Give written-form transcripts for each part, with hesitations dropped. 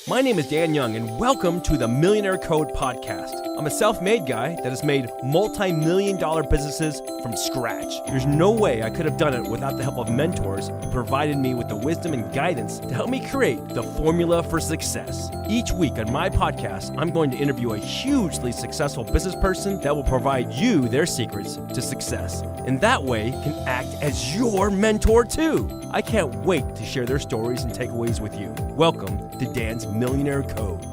My name is Dan Young, and welcome to the Millionaire Code podcast. I'm a self-made guy that has made multi-million-dollar businesses from scratch. There's no way I could have done it without the help of mentors who provided me with the wisdom and guidance to help me create the formula for success. Each week on my podcast, I'm going to interview a hugely successful business person that will provide you their secrets to success. And that way can act as your mentor too. I can't wait to share their stories and takeaways with you. Welcome to Dan's Millionaire Code.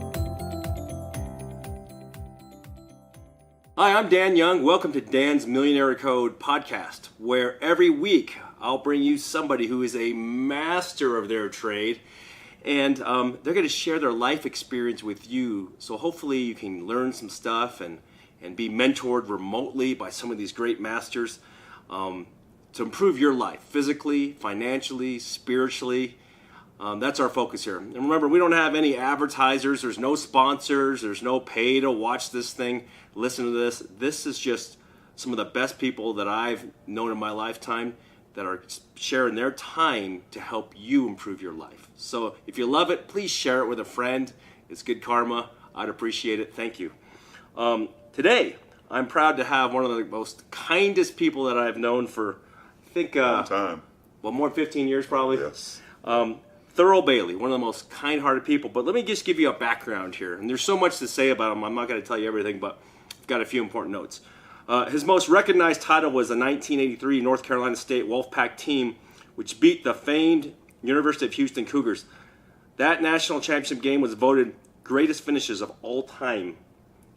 Hi, I'm Dan Young. Welcome to Dan's Millionaire Code podcast, where every week I'll bring you somebody who is a master of their trade, and they're going to share their life experience with you. So hopefully you can learn some stuff and be mentored remotely by some of these great masters to improve your life physically, financially, spiritually. That's our focus here. And remember, we don't have any advertisers. There's no sponsors. There's no pay to watch this thing, listen to this. This is just some of the best people that I've known in my lifetime that are sharing their time to help you improve your life. So if you love it, please share it with a friend. It's good karma. I'd appreciate it. Thank you. Today, I'm proud to have one of the most kindest people that I've known for, I think, long time. Well, more than 15 years probably. Yes. Thurl Bailey, one of the most kind-hearted people. But let me just give you a background here. And there's so much to say about him. I'm not going to tell you everything, but I've got a few important notes. His most recognized title was the 1983 North Carolina State Wolfpack team, which beat the famed University of Houston Cougars. That national championship game was voted greatest finishes of all time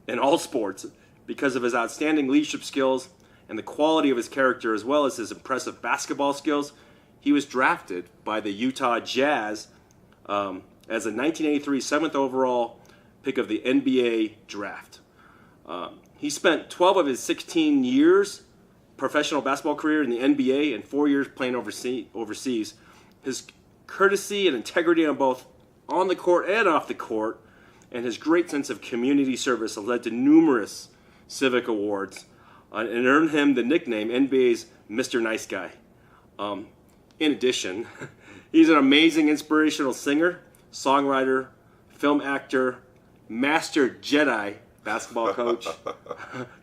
in all sports because of his outstanding leadership skills and the quality of his character, as well as his impressive basketball skills. He was drafted by the Utah Jazz as a 1983 7th overall pick of the NBA draft. He spent 12 of his 16 years professional basketball career in the NBA and 4 years playing overseas. His courtesy and integrity on both on the court and off the court, and his great sense of community service have led to numerous civic awards and earned him the nickname NBA's Mr. Nice Guy. In addition, he's an amazing inspirational singer, songwriter, film actor, master Jedi basketball coach,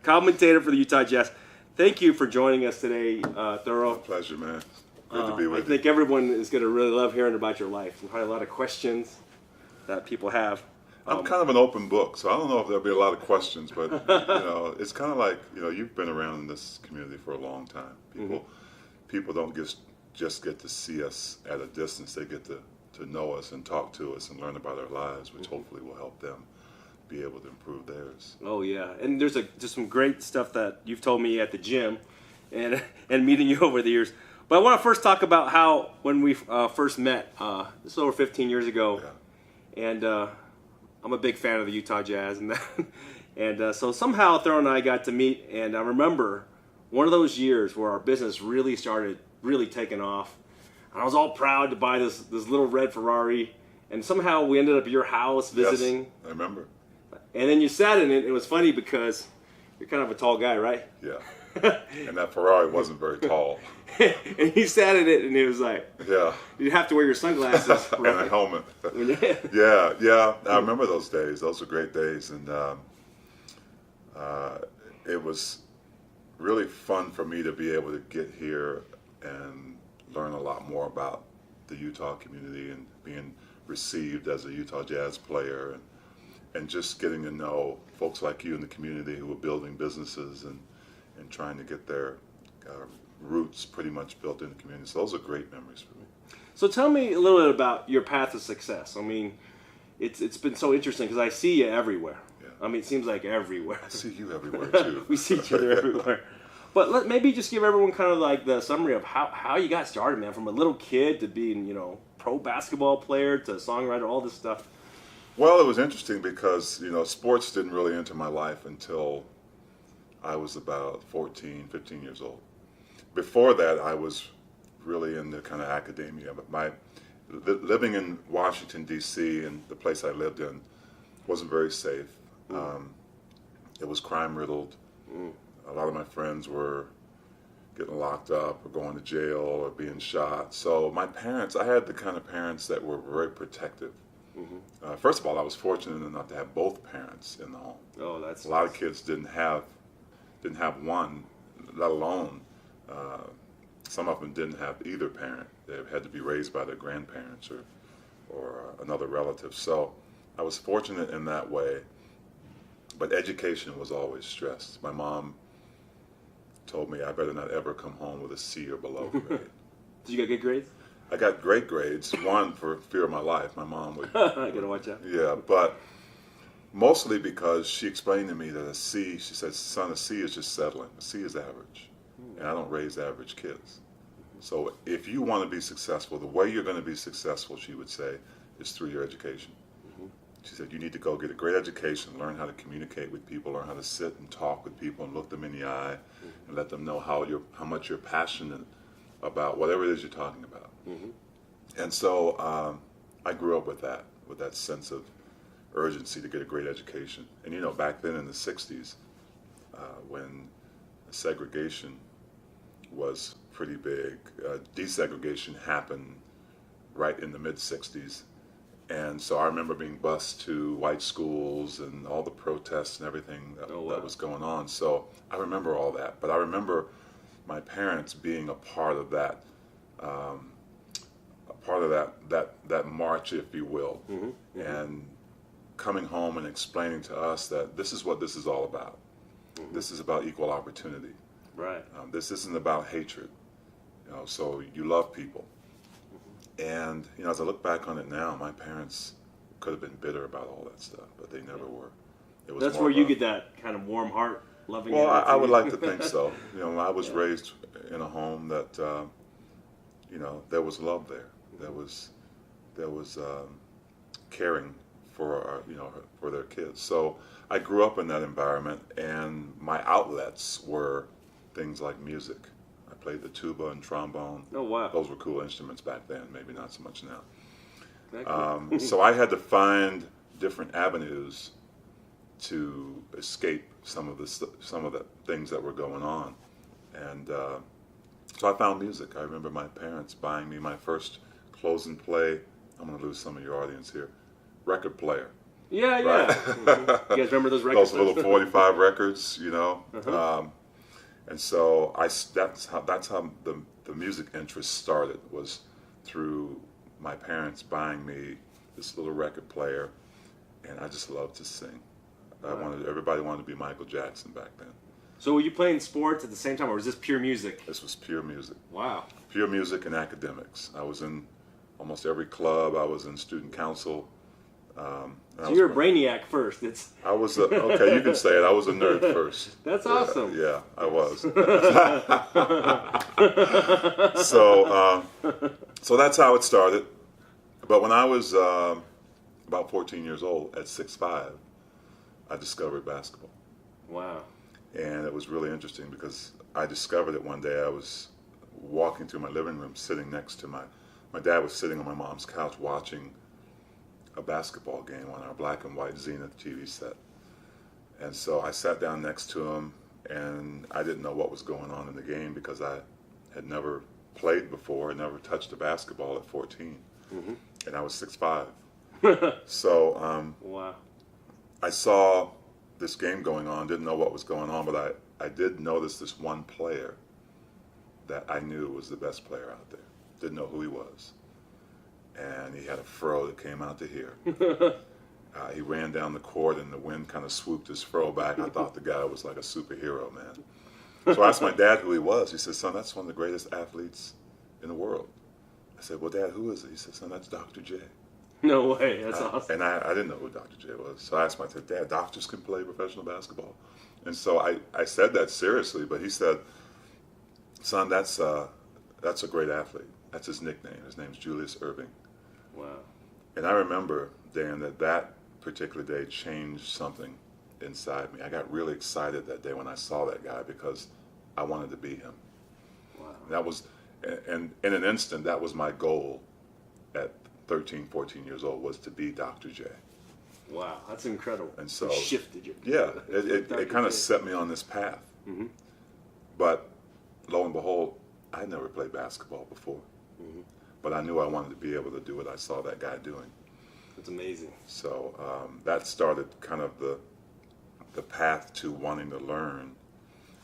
commentator for the Utah Jazz. Thank you for joining us today, Thurl. Pleasure, man. Good to be with you. I think everyone is going to really love hearing about your life. We've had a lot of questions that people have. I'm kind of an open book, so I don't know if there'll be a lot of questions, but it's kind of like, you've been around in this community for a long time. People don't just get to see us at a distance. They get to know us and talk to us and learn about our lives, which hopefully will help them be able to improve theirs. Oh yeah, and there's just some great stuff that you've told me at the gym and meeting you over the years. But I want to first talk about how when we first met, this is over 15 years ago, and I'm a big fan of the Utah Jazz, and so somehow Thurl and I got to meet, and I remember one of those years where our business really started taking off. And I was all proud to buy this little red Ferrari, and somehow we ended up at your house visiting. Yes, I remember. And then you sat in it. It was funny because you're kind of a tall guy, right? Yeah. And that Ferrari wasn't very tall. And he sat in it, and it was like, you'd have to wear your sunglasses. And a helmet. Yeah. I remember those days. Those were great days. And it was really fun for me to be able to get here and learn a lot more about the Utah community and being received as a Utah Jazz player and just getting to know folks like you in the community who are building businesses and trying to get their roots pretty much built in the community. So those are great memories for me. So tell me a little bit about your path to success. I mean, it's been so interesting because I see you everywhere. Yeah. I mean, it seems like everywhere. I see you everywhere too. We see each other everywhere. But maybe just give everyone kind of like the summary of how you got started, man, from a little kid to being, pro basketball player to songwriter, all this stuff. Well, it was interesting because, sports didn't really enter my life until I was about 14, 15 years old. Before that, I was really in the kind of academia. But living in Washington, D.C., and the place I lived in wasn't very safe. It was crime-riddled. A lot of my friends were getting locked up or going to jail or being shot. So my parents, I had the kind of parents that were very protective First of all, I was fortunate enough to have both parents in the home. Oh, that's A lot of kids didn't have one, let alone some of them didn't have either parent. They had to be raised by their grandparents or another relative. So I was fortunate in that way, but education was always stressed. My mom told me I better not ever come home with a C or below grade. Did you get good grades? I got great grades, one for fear of my life. My mom would... I gotta watch out. Yeah, but mostly because she explained to me that a C, she said, son, a C is just settling. A C is average, and I don't raise average kids. So if you want to be successful, the way you're going to be successful, she would say, is through your education. She said, you need to go get a great education, learn how to communicate with people, learn how to sit and talk with people and look them in the eye and let them know how much you're passionate about whatever it is you're talking about. And so I grew up with that sense of urgency to get a great education. And you know, back then in the 60s, when segregation was pretty big, desegregation happened right in the mid-60s. And so I remember being bused to white schools and all the protests and everything that was going on. So I remember all that. But I remember my parents being a part of that, that march, if you will, and coming home and explaining to us that this is what this is all about. This is about equal opportunity. Right. This isn't about hatred. You know, so you love people. And you know, as I look back on it now, my parents could have been bitter about all that stuff, but they never were. It was That's more where you about- get that kind of warm heart, loving. Well, I would like to attitude. think so. You know, I was raised in a home that, you know, there was love there. There was caring for for their kids. So I grew up in that environment, and my outlets were things like music. I played the tuba and trombone. Oh wow. Those were cool instruments back then. Maybe not so much now. That cool. So I had to find different avenues to escape some of the things that were going on, and so I found music. I remember my parents buying me my first close and play. I'm going to lose some of your audience here. Record player. Yeah, yeah. Right? You guys remember those records? Those little 45 records, you know. And so that's how the music interest started, was through my parents buying me this little record player, and I just loved to sing. Everybody wanted to be Michael Jackson back then. So were you playing sports at the same time, or was this pure music? This was pure music. Wow. Pure music and academics. I was in almost every club. I was in student council. So you're a brainiac first. I was okay. You can say it. I was a nerd first. That's awesome. Yeah, I was. So that's how it started. But when I was about 14 years old, at 6'5", I discovered basketball. Wow. And it was really interesting because I discovered it one day. I was walking through my living room, sitting next to my dad was sitting on my mom's couch watching a basketball game on our black and white Zenith TV set. And so I sat down next to him, and I didn't know what was going on in the game because I had never played before, I never touched a basketball at 14. And I was 6'5". So wow. I saw this game going on, didn't know what was going on, but I did notice this one player that I knew was the best player out there. Didn't know who he was. And he had a fro that came out to here. He ran down the court, and the wind kind of swooped his fro back. I thought the guy was like a superhero, man. So I asked my dad who he was. He said, son, that's one of the greatest athletes in the world. I said, well, Dad, who is it? He said, son, that's Dr. J. No way. That's awesome. And I didn't know who Dr. J was. So I asked him, I said, Dad, doctors can play professional basketball? And so I said that seriously, but he said, son, that's a great athlete. That's his nickname. His name's Julius Erving. Wow. And I remember, Dan, that particular day changed something inside me. I got really excited that day when I saw that guy because I wanted to be him. Wow. That was, and in an instant, that was my goal at 13, 14 years old, was to be Dr. J. Wow, that's incredible. And so, it shifted you. Yeah, it kind J. of set me on this path. But lo and behold, I had never played basketball before. But I knew I wanted to be able to do what I saw that guy doing. That's amazing. So that started kind of the path to wanting to learn.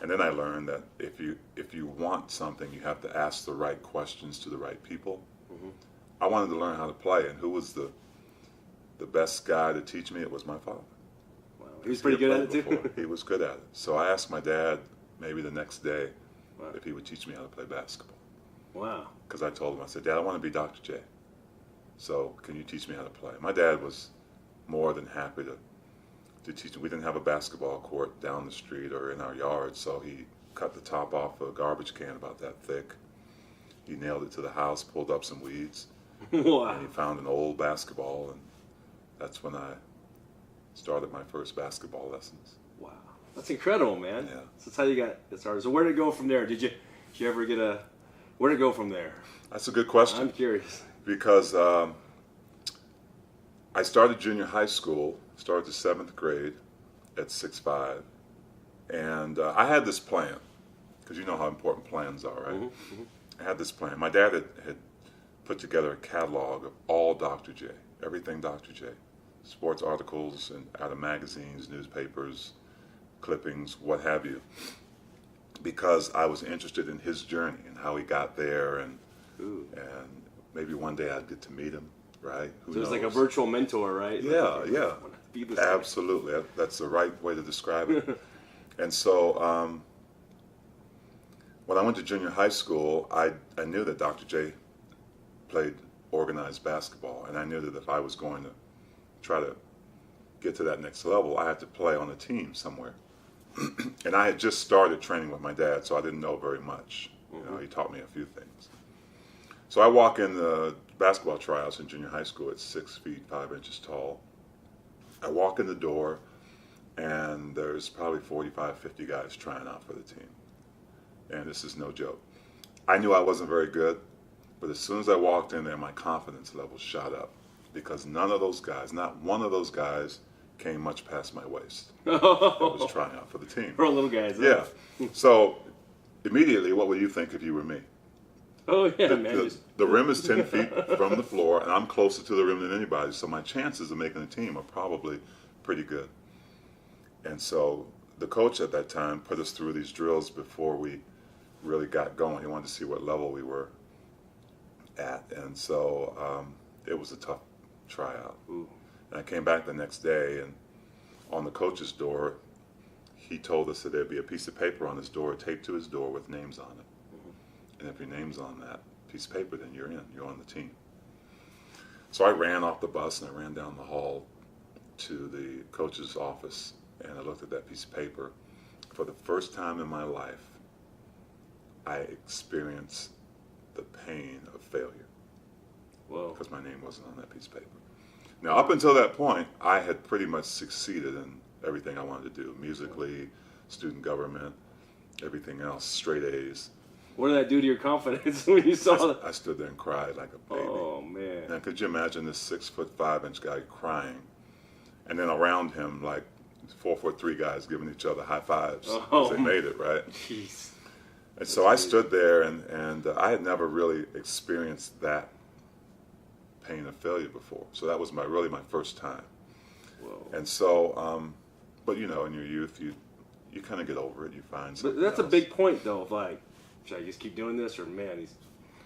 And then I learned that if you want something, you have to ask the right questions to the right people. Mm-hmm. I wanted to learn how to play, and who was the best guy to teach me? It was my father. Wow. He was pretty good at it too? Before. He was good at it. So I asked my dad maybe the next day Wow. if he would teach me how to play basketball. Wow. Because I told him, I said, Dad, I want to be Dr. J. So can you teach me how to play? My dad was more than happy to teach me. We didn't have a basketball court down the street or in our yard, so he cut the top off a garbage can about that thick. He nailed it to the house, pulled up some weeds, Wow. and he found an old basketball, and that's when I started my first basketball lessons. Wow. That's incredible, man. Yeah. So that's how you got it started. So where did it go from there? Did you ever get where did it go from there? That's a good question. I'm curious. Because I started junior high school, started the 7th grade at 6'5", and I had this plan, because you know how important plans are, right? Mm-hmm. Mm-hmm. I had this plan. My dad had put together a catalog of all Dr. J, everything Dr. J, sports articles and out of magazines, newspapers, clippings, what have you, because I was interested in his journey and how he got there, and maybe one day I'd get to meet him, right? Who So it was like a knows? virtual mentor, right? Yeah, Like, yeah. be this guy. Absolutely. That's the right way to describe it. And so when I went to junior high school, I knew that Dr. J played organized basketball, and I knew that if I was going to try to get to that next level, I had to play on a team somewhere. And I had just started training with my dad, so I didn't know very much. You know, he taught me a few things. So I walk in the basketball tryouts in junior high school at 6 feet 5 inches tall. I walk in the door, and there's probably 45, 50 guys trying out for the team. And this is no joke. I knew I wasn't very good, but as soon as I walked in there, my confidence level shot up, because none of those guys, not one of those guys, came much past my waist. I was trying out for the team. For little guys. Huh? Yeah. So immediately, what would you think if you were me? Oh yeah, man. The rim is 10 feet from the floor, and I'm closer to the rim than anybody, so my chances of making the team are probably pretty good. And so the coach at that time put us through these drills before we really got going. He wanted to see what level we were at, and so it was a tough tryout. Ooh. And I came back the next day, and on the coach's door, he told us that there'd be a piece of paper on his door, taped to his door with names on it. And if your name's on that piece of paper, then you're in. You're on the team. So I ran off the bus, and I ran down the hall to the coach's office, and I looked at that piece of paper. For the first time in my life, I experienced the pain of failure. Whoa. Because my name wasn't on that piece of paper. Now, up until that point, I had pretty much succeeded in everything I wanted to do. Musically, student government, everything else, straight A's. What did that do to your confidence when you saw that? I stood there and cried like a baby. Oh man. Now, could you imagine this 6 foot 5 inch guy crying, and then around him like 4'3" guys giving each other high fives as they made it, right? Jeez. And so I stood there, and I had never really experienced that pain of failure before. So that was really my first time. Whoa. And so, but you know, in your youth, you kind of get over it. You find something But that's a else. big point, though. Of like, should I just keep doing this, or man, he's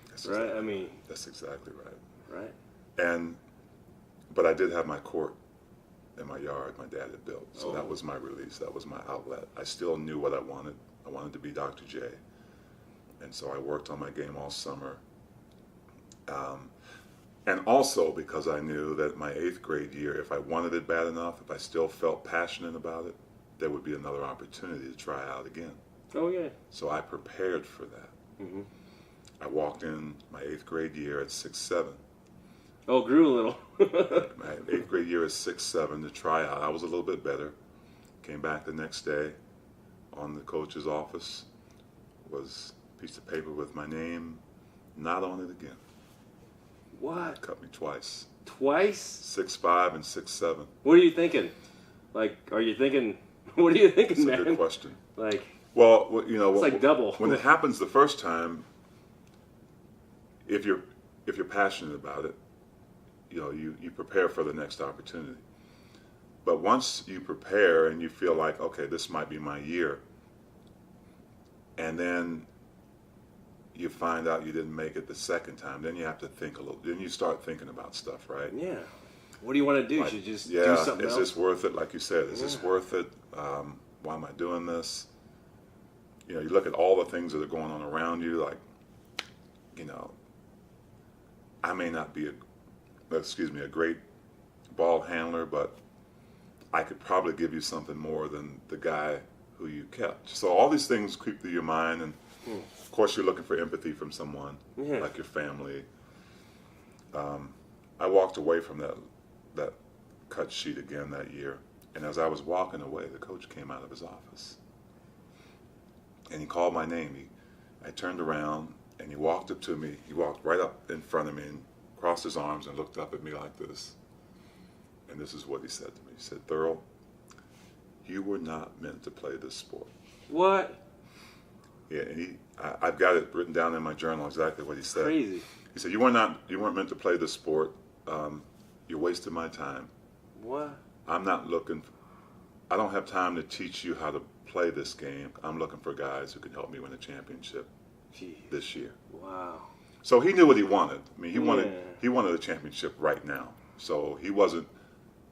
That's right. exactly- I mean, that's exactly right. right. But I did have my court in my yard my dad had built. So Oh. that was my release. That was my outlet. I still knew what I wanted. I wanted to be Dr. J. And so I worked on my game all summer. And also because I knew that my 8th grade year, if I wanted it bad enough, if I still felt passionate about it, there would be another opportunity to try out again. Oh yeah. So I prepared for that. Mm-hmm. I walked in my 8th grade year at 6'7". Oh, grew a little. My 8th grade year at 6'7" to try out. I was a little bit better. Came back the next day. On the coach's office was a piece of paper with my name not on it again. What? Cut me twice. Twice? 6'5" and 6'7". What are you thinking? Like, are you thinking? What are you thinking, It's man? a good question. Like, Well, you know, it's like double. when it happens the first time, if you're passionate about it, you prepare for the next opportunity. But once you prepare and you feel like, okay, this might be my year, and then you find out you didn't make it the second time, then you have to think a little. Then you start thinking about stuff, right? Yeah. What do you want to do? Like, Should you just yeah, do something is else? this worth it? Like you said, is this worth it? Why am I doing this? You look at all the things that are going on around you. Like, I may not be a great ball handler, but I could probably give you something more than the guy who you kept. So all these things creep through your mind, and of course you're looking for empathy from someone, like your family. I walked away from that cut sheet again that year, and as I was walking away, the coach came out of his office, and he called my name. I turned around, and he walked up to me. He walked right up in front of me and crossed his arms and looked up at me like this. And this is what he said to me. He said, "Thurl, you were not meant to play this sport." What? Yeah, and I've got it written down in my journal exactly what he said. Crazy. He said, "You weren't meant to play this sport. You're wasting my time. What? I don't have time to teach you how to play this game. I'm looking for guys who can help me win a championship this year." Wow. So he knew what he wanted. I mean, he wanted a championship right now. So he wasn't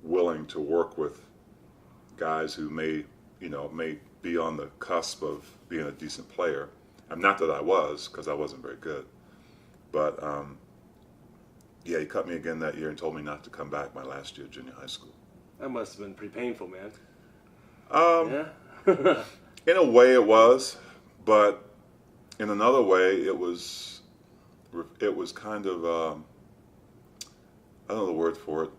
willing to work with guys who may be on the cusp of being a decent player. Not that I was, because I wasn't very good. But yeah, he cut me again that year and told me not to come back my last year of junior high school. That must have been pretty painful, man. Yeah. In a way it was, but in another way it was kind of I don't know the word for it,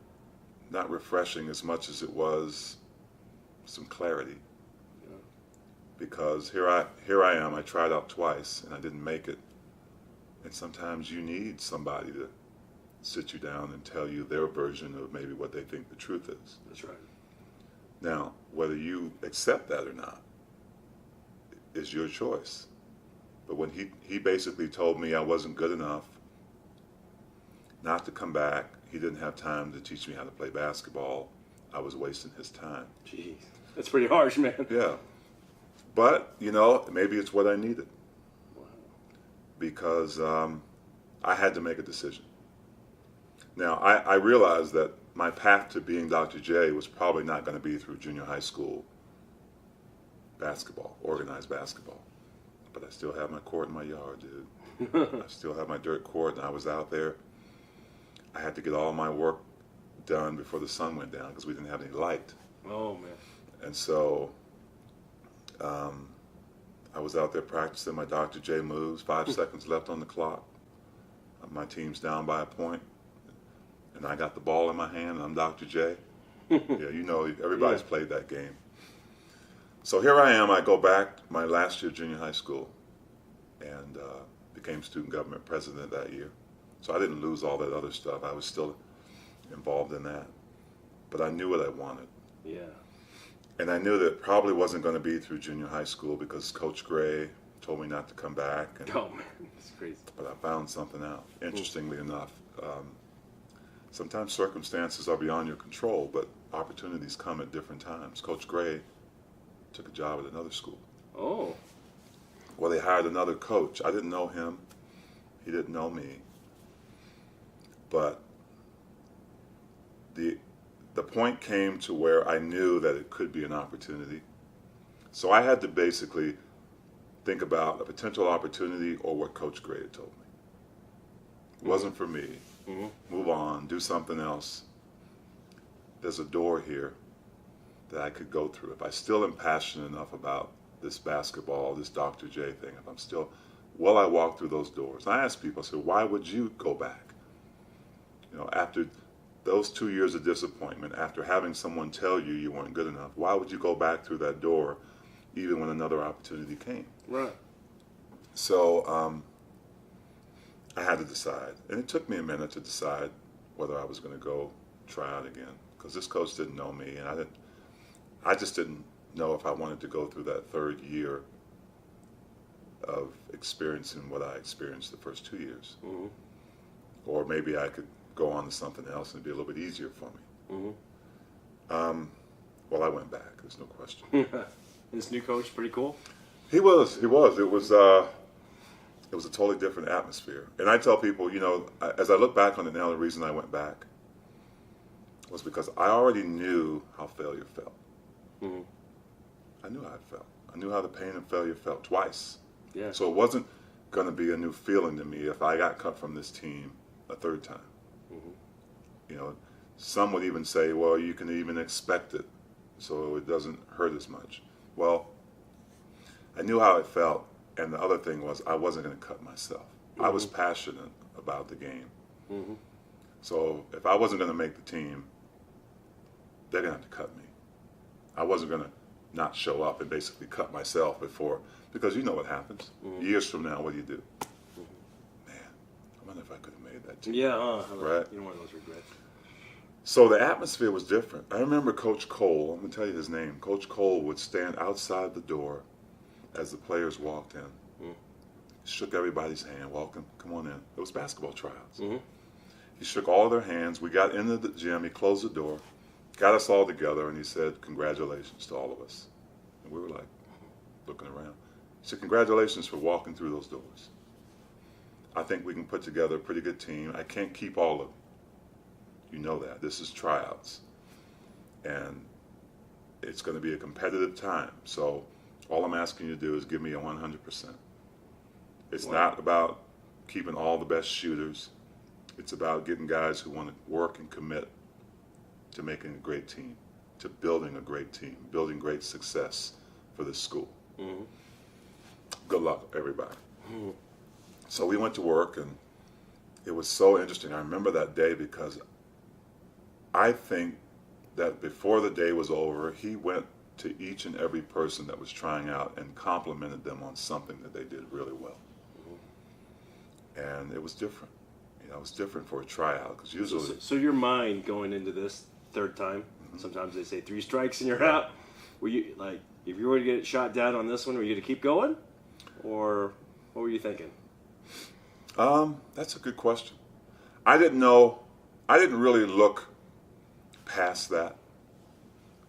not refreshing as much as it was some clarity. Yeah. Because here I am, I tried out twice and I didn't make it. And sometimes you need somebody to sit you down and tell you their version of maybe what they think the truth is. That's right. Now, whether you accept that or not is your choice. But when he basically told me I wasn't good enough not to come back, he didn't have time to teach me how to play basketball, I was wasting his time. Jeez. That's pretty harsh, man. Yeah. But, maybe it's what I needed. Wow. Because I had to make a decision. Now, I realized that my path to being Dr. J was probably not going to be through junior high school basketball, organized basketball. But I still have my court in my yard, dude. I still have my dirt court, and I was out there. I had to get all my work done before the sun went down because we didn't have any light. Oh, man. And so I was out there practicing my Dr. J moves, 5 seconds left on the clock. My team's down by a point, and I got the ball in my hand, and I'm Dr. J. Yeah, everybody's played that game. So here I am, I go back my last year of junior high school and became student government president that year. So I didn't lose all that other stuff. I was still involved in that. But I knew what I wanted. Yeah. And I knew that it probably wasn't going to be through junior high school because Coach Gray told me not to come back. And, Oh, man. That's crazy. but I found something out. Interestingly enough, sometimes circumstances are beyond your control, but opportunities come at different times. Coach Gray took a job at another school. Oh. Well, they hired another coach. I didn't know him. He didn't know me. But the point came to where I knew that it could be an opportunity. So I had to basically think about a potential opportunity or what Coach Gray had told me. It wasn't for me. Mm-hmm. Move on, do something else. There's a door here that I could go through. If I still am passionate enough about this basketball, this Dr. J thing, if I'm still, will I walk through those doors? And I ask people, I said, why would you go back? After those 2 years of disappointment, after having someone tell you you weren't good enough, why would you go back through that door even when another opportunity came? Right. So I had to decide. And it took me a minute to decide whether I was going to go try out again. Because this coach didn't know me, and I just didn't know if I wanted to go through that third year of experiencing what I experienced the first 2 years. Mm-hmm. Or maybe I could go on to something else and it'd be a little bit easier for me. Mm-hmm. Well, I went back. There's no question. This new coach, pretty cool. He was. It was a totally different atmosphere. And I tell people, as I look back on it now, the reason I went back was because I already knew how failure felt. Mm-hmm. I knew how it felt. I knew how the pain and failure felt twice. Yeah. So it wasn't going to be a new feeling to me if I got cut from this team a third time. Mm-hmm. Some would even say, well, you can even expect it, so it doesn't hurt as much. Well, I knew how it felt, and the other thing was I wasn't going to cut myself. Mm-hmm. I was passionate about the game. Mm-hmm. So if I wasn't going to make the team, they're going to have to cut me. I wasn't going to not show up and basically cut myself because you know what happens. Mm-hmm. Years from now, what do you do? Man, I wonder if I could have made that team. Yeah, right? You don't want those regrets. So the atmosphere was different. I remember Coach Cole, I'm going to tell you his name. Coach Cole would stand outside the door as the players walked in. Mm. Shook everybody's hand, welcome, come on in. It was basketball tryouts. Mm-hmm. He shook all their hands. We got into the gym. He closed the door, got us all together, and he said, congratulations to all of us. And we were like, looking around. He said, congratulations for walking through those doors. I think we can put together a pretty good team. I can't keep all of them. You know that. This is tryouts. And it's going to be a competitive time. So all I'm asking you to do is give me a 100%. It's not about keeping all the best shooters. It's about getting guys who want to work and commit to making a great team, to building a great team, building great success for this school. Mm-hmm. Good luck, everybody. Mm-hmm. So we went to work, and it was so interesting. I remember that day because I think that before the day was over, he went to each and every person that was trying out and complimented them on something that they did really well. Mm-hmm. And it was different. It was different for a tryout because usually. So your mind going into this third time, mm-hmm. sometimes they say 3 strikes and you're out. Were you like, if you were to get shot down on this one, were you going to keep going, or what were you thinking? That's a good question. I didn't know. I didn't really look past that.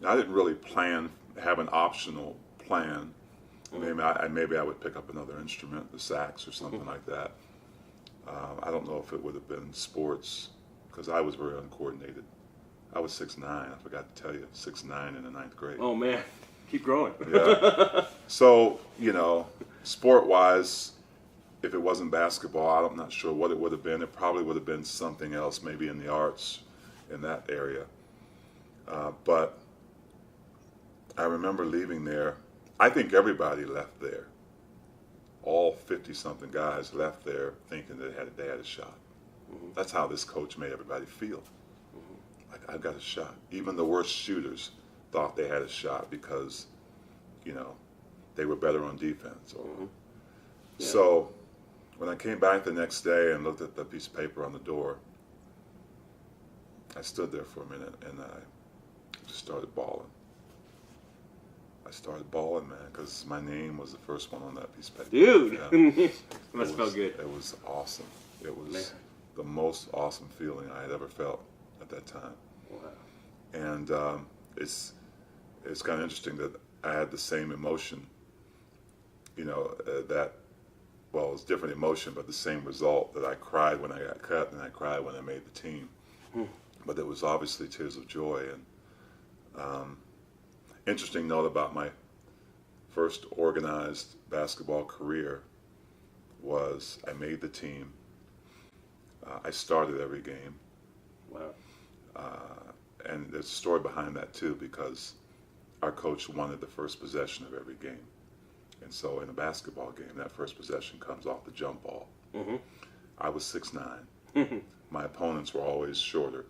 I didn't really have an optional plan. Mm-hmm. Maybe I would pick up another instrument, the sax or something mm-hmm. like that. I don't know if it would have been sports because I was very uncoordinated. I was 6'9". I forgot to tell you, 6'9" in the 9th grade. Oh man, keep growing. Yeah. So sport-wise, if it wasn't basketball, I'm not sure what it would have been. It probably would have been something else, maybe in the arts, in that area. But I remember leaving there. I think everybody left there. All 50-something guys left there thinking they had a shot. Mm-hmm. That's how this coach made everybody feel. Mm-hmm. Like, I've got a shot. Even the worst shooters thought they had a shot because, they were better on defense. Mm-hmm. Yeah. So when I came back the next day and looked at the piece of paper on the door, I stood there for a minute and I just started bawling. I started bawling, man, because my name was the first one on that piece of paper. Dude, yeah. must have felt good. It was awesome. It was the most awesome feeling I had ever felt at that time. Wow. And it's kind of interesting that I had the same emotion, it was different emotion, but the same result, that I cried when I got cut and I cried when I made the team. But it was obviously tears of joy. And interesting note about my first organized basketball career was I made the team. I started every game. Wow. And there's a story behind that too, because our coach wanted the first possession of every game. And so in a basketball game, that first possession comes off the jump ball. Mm-hmm. I was 6'9". My opponents were always shorter.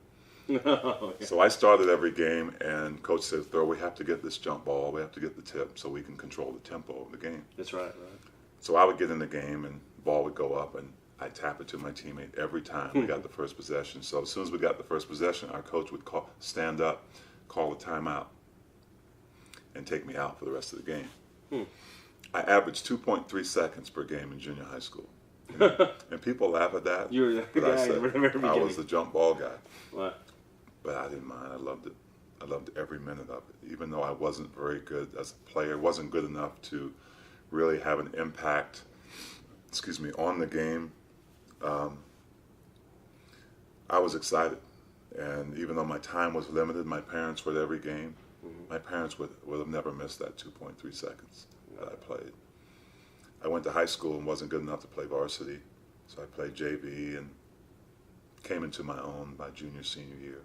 Okay. So I started every game, and coach said, Thurl, we have to get this jump ball, we have to get the tip so we can control the tempo of the game. That's right. So I would get in the game, and the ball would go up, and I'd tap it to my teammate every time we got the first possession. So as soon as we got the first possession, our coach would stand up, call a timeout, and take me out for the rest of the game. I averaged 2.3 seconds per game in junior high school. And people laugh at that. You were the but I guy said, from the very I beginning. was the jump ball guy. What? But I didn't mind. I loved it. I loved every minute of it. Even though I wasn't very good as a player, wasn't good enough to really have an impact, on the game, I was excited. And even though my time was limited, my parents were at every game. My parents would have never missed that 2.3 seconds that I played. I went to high school and wasn't good enough to play varsity, so I played JV and came into my own my senior year.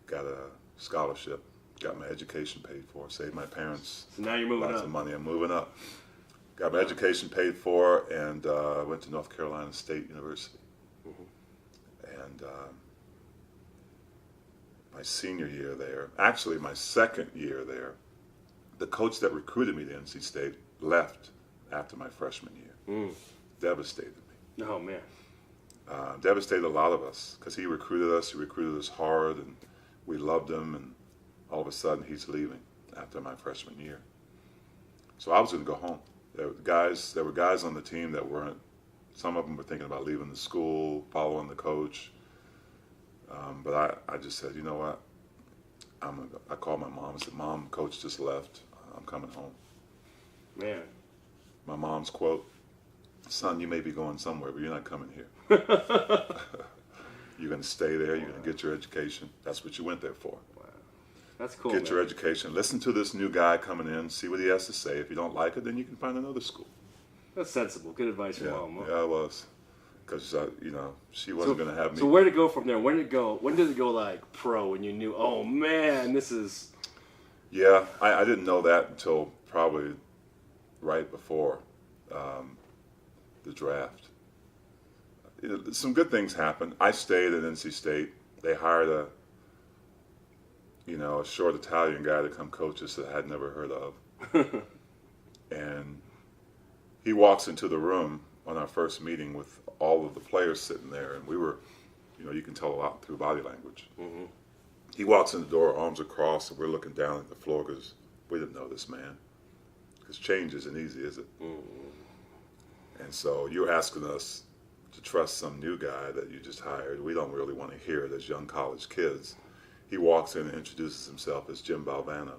Got a scholarship, got my education paid for, saved my parents So now you're moving lots up. of money. I'm moving up. Got my education paid for, and went to North Carolina State University. And my senior year there, actually my second year there, the coach that recruited me to NC State left after my freshman year. Devastated me. Oh, man. Devastated a lot of us because he recruited us hard, and we loved him, and all of a sudden he's leaving after my freshman year. So I was going to go home. There were guys on the team that weren't, some of them were thinking about leaving the school, following the coach. But I just said, you know what, I called my mom and said, Mom, coach just left, I'm coming home. Man. My mom's quote, son, you may be going somewhere, but you're not coming here. You're going to stay there, you're going to get your education. That's what you went there for. Wow. That's cool, Get man. your education. Listen to this new guy coming in, see what he has to say. If you don't like it, then you can find another school. That's sensible. Good advice from Mom. Huh? Yeah, it was. Because, she wasn't going to have me. So where did it go from there? When did it go like pro when you knew, oh, man, this is... Yeah, I didn't know that until probably right before the draft. Some good things happened. I stayed at NC State. They hired a short Italian guy to come coach us that I had never heard of. And he walks into the room on our first meeting with all of the players sitting there, and we were, you can tell a lot through body language. He walks in the door, arms across, and we're looking down at the floor because we didn't know this man. Because change isn't easy, is it? And so you're asking us to trust some new guy that you just hired. We don't really want to hear it as young college kids. He walks in and introduces himself as Jim Balvano.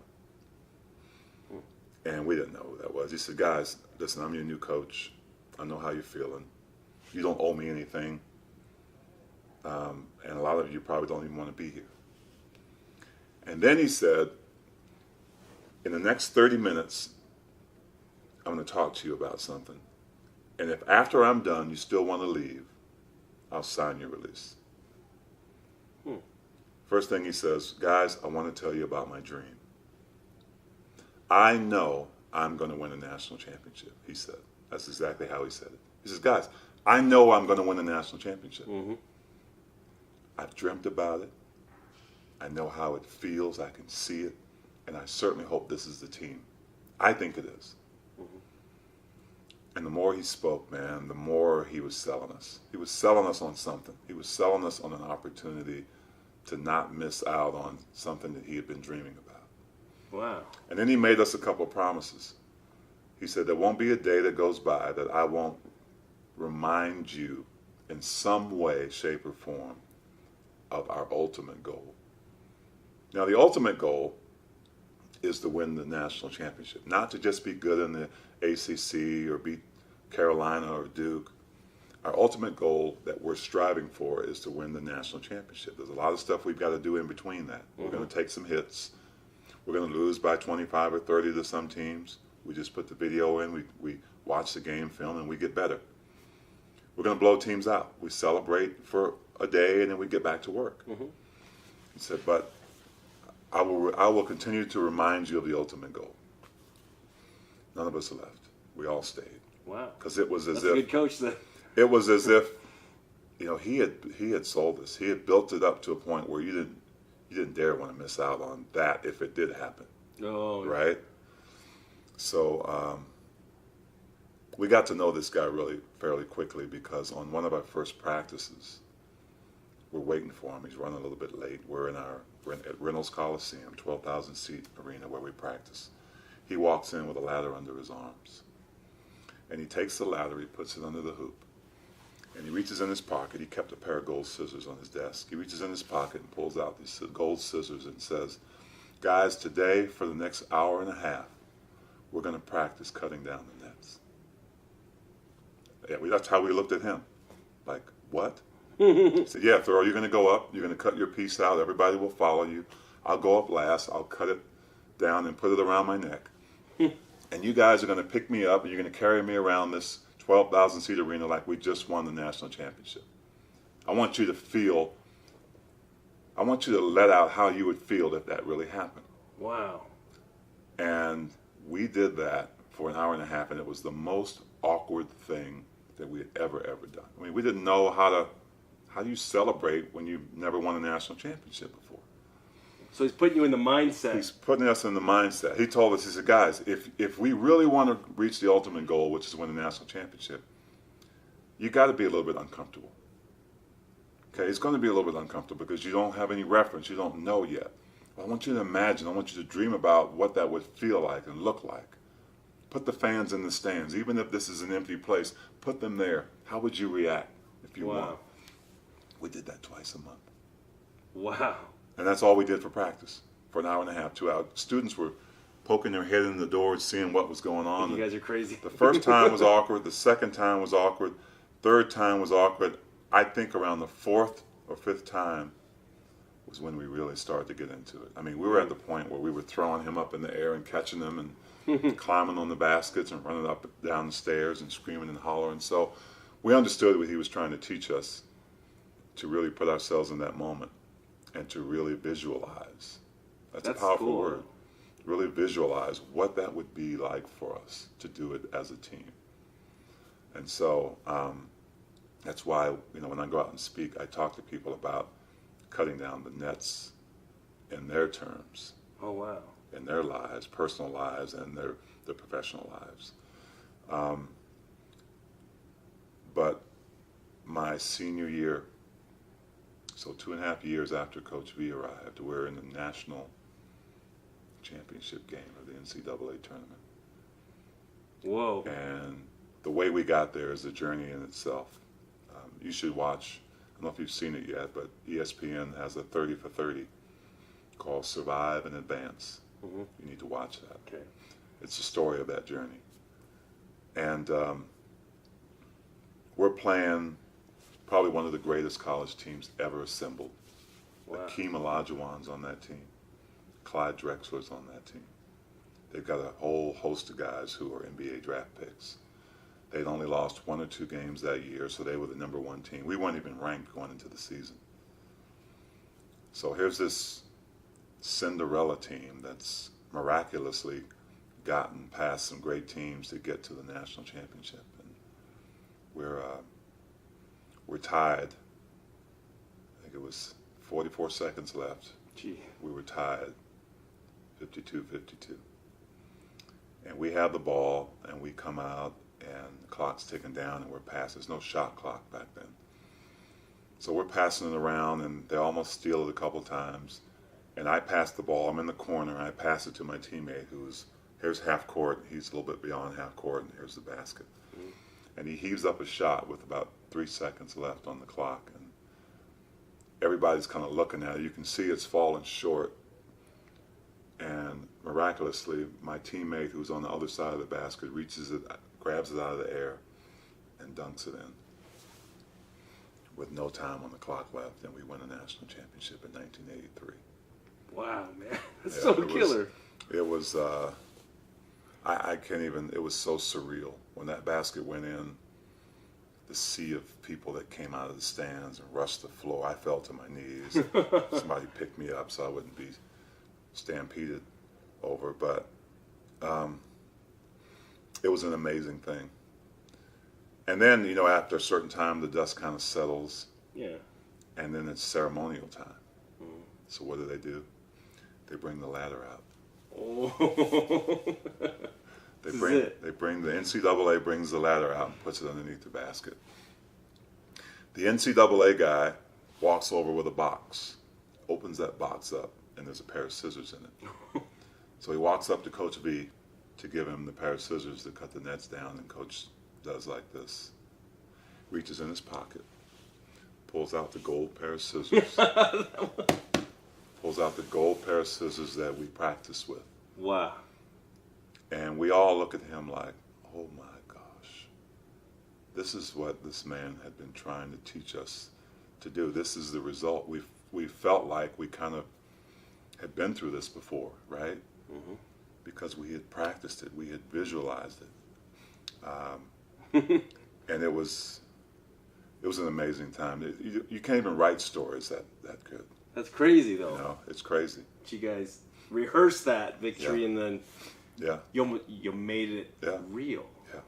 And we didn't know who that was. He said, guys, listen, I'm your new coach. I know how you're feeling. You don't owe me anything. And a lot of you probably don't even want to be here. And then he said, in the next 30 minutes, I'm going to talk to you about something. And if after I'm done you still want to leave, I'll sign your release. First thing he says, guys, I want to tell you about my dream. I know I'm going to win a national championship, he said. That's exactly how he said it. He says, guys, I know I'm going to win a national championship. I've dreamt about it. I know how it feels. I can see it. And I certainly hope this is the team. I think it is. And the more he spoke, man, the more he was selling us. He was selling us on something. He was selling us on an opportunity to not miss out on something that he had been dreaming about. Wow. And then he made us a couple of promises. He said, there won't be a day that goes by that I won't remind you in some way, shape, or form of our ultimate goal. Now, the ultimate goal is to win the national championship, not to just be good in the ACC or beat Carolina or Duke. Our ultimate goal that we're striving for is to win the national championship. There's a lot of stuff we've got to do in between that. We're going to take some hits. We're going to lose by 25 or 30 to some teams. We just put the video in, we watch the game film, and we get better. We're going to blow teams out. We celebrate for a day, and then we get back to work. He said, but I will continue to remind you of the ultimate goal. None of us left. We all stayed. Wow. Because it was as That's a good coach then. It was as if, he had sold us. He had built it up to a point where you didn't dare want to miss out on that if it did happen. Oh. Right? So we got to know this guy really fairly quickly because on one of our first practices, we're waiting for him. He's running a little bit late. We're at Reynolds Coliseum, 12,000 seat arena where we practice. He walks in with a ladder under his arms. And he takes the ladder, he puts it under the hoop. And he reaches in his pocket. He kept a pair of gold scissors on his desk. He reaches in his pocket and pulls out these gold scissors and says, guys, today for the next hour and a half, we're going to practice cutting down the nets. Yeah, that's how we looked at him. Like, what? He said, yeah, Thurl, you're going to go up. You're going to cut your piece out. Everybody will follow you. I'll go up last. I'll cut it down and put it around my neck. And you guys are going to pick me up and you're going to carry me around this 12,000 seat arena like we just won the national championship. I want you to let out how you would feel if that really happened. Wow. And we did that for an hour and a half, and it was the most awkward thing that we had ever done. I mean, we didn't know how do you celebrate when you've never won a national championship before. So he's putting you in the mindset. He's putting us in the mindset. He told us, he said, guys, if we really want to reach the ultimate goal, which is win the national championship, you got to be a little bit uncomfortable. Okay, it's going to be a little bit uncomfortable because you don't have any reference. You don't know yet. I want you to imagine. I want you to dream about what that would feel like and look like. Put the fans in the stands. Even if this is an empty place, put them there. How would you react if you won? We did that twice a month. Wow. And that's all we did for practice for an hour and a half, 2 hours. Students were poking their head in the door, seeing what was going on. You guys are crazy. The first time was awkward. The second time was awkward. Third time was awkward. I think around the fourth or fifth time was when we really started to get into it. I mean, we were at the point where we were throwing him up in the air and catching them and climbing on the baskets and running up and down the stairs and screaming and hollering. So we understood what he was trying to teach us, to really put ourselves in that moment and to really visualize. That's a powerful cool. word. Really visualize what that would be like for us to do it as a team. And so that's why, when I go out and speak, I talk to people about cutting down the nets in their terms. Oh, wow. In their lives, personal lives, and their professional lives. But my senior year, so 2.5 years after Coach V arrived, we're in the national championship game of the NCAA tournament. Whoa. And the way we got there is a journey in itself. You should watch, I don't know if you've seen it yet, but ESPN has a 30 for 30 called Survive and Advance. Mm-hmm. You need to watch that. Okay. It's the story of that journey. And we're playing probably one of the greatest college teams ever assembled. Wow. Akeem Olajuwon's on that team. Clyde Drexler's on that team. They've got a whole host of guys who are NBA draft picks. They'd only lost 1 or 2 games that year, so they were the number 1 team. We weren't even ranked going into the season. So here's this Cinderella team that's miraculously gotten past some great teams to get to the national championship. And we're tied. I think it was 44 seconds left. Gee. We were tied 52-52. And we have the ball, and we come out, and the clock's ticking down, and we're passing. There's no shot clock back then. So we're passing it around, and they almost steal it a couple times. And I pass the ball. I'm in the corner, and I pass it to my teammate here's half court. He's a little bit beyond half court, and here's the basket. Mm-hmm. And he heaves up a shot with about 3 seconds left on the clock. And everybody's kind of looking at it. You can see it's falling short. And miraculously, my teammate who's on the other side of the basket reaches it, grabs it out of the air, and dunks it in with no time on the clock left, and we win a national championship in 1983. Wow, man. That's so killer. It was, I can't even, it was so surreal. When that basket went in, the sea of people that came out of the stands and rushed the floor, I fell to my knees. Somebody picked me up so I wouldn't be stampeded over, but it was an amazing thing. And then, after a certain time, the dust kind of settles. Yeah. And then it's ceremonial time. Mm. So what do? They bring the ladder out. Oh. The NCAA brings the ladder out and puts it underneath the basket. The NCAA guy walks over with a box, opens that box up, and there's a pair of scissors in it. So he walks up to Coach V to give him the pair of scissors to cut the nets down, and Coach does like this. reaches in his pocket, pulls out the gold pair of scissors, pulls out the gold pair of scissors that we practice with. Wow. And we all look at him like, oh my gosh, this is what this man had been trying to teach us to do. This is the result. We felt like we kind of had been through this before, right? Mm-hmm. Because we had practiced it, we had visualized it, and it was an amazing time. You can't even write stories that good. That's crazy, though. You know, it's crazy. But you guys rehearsed that victory, and then you made it real. Yeah.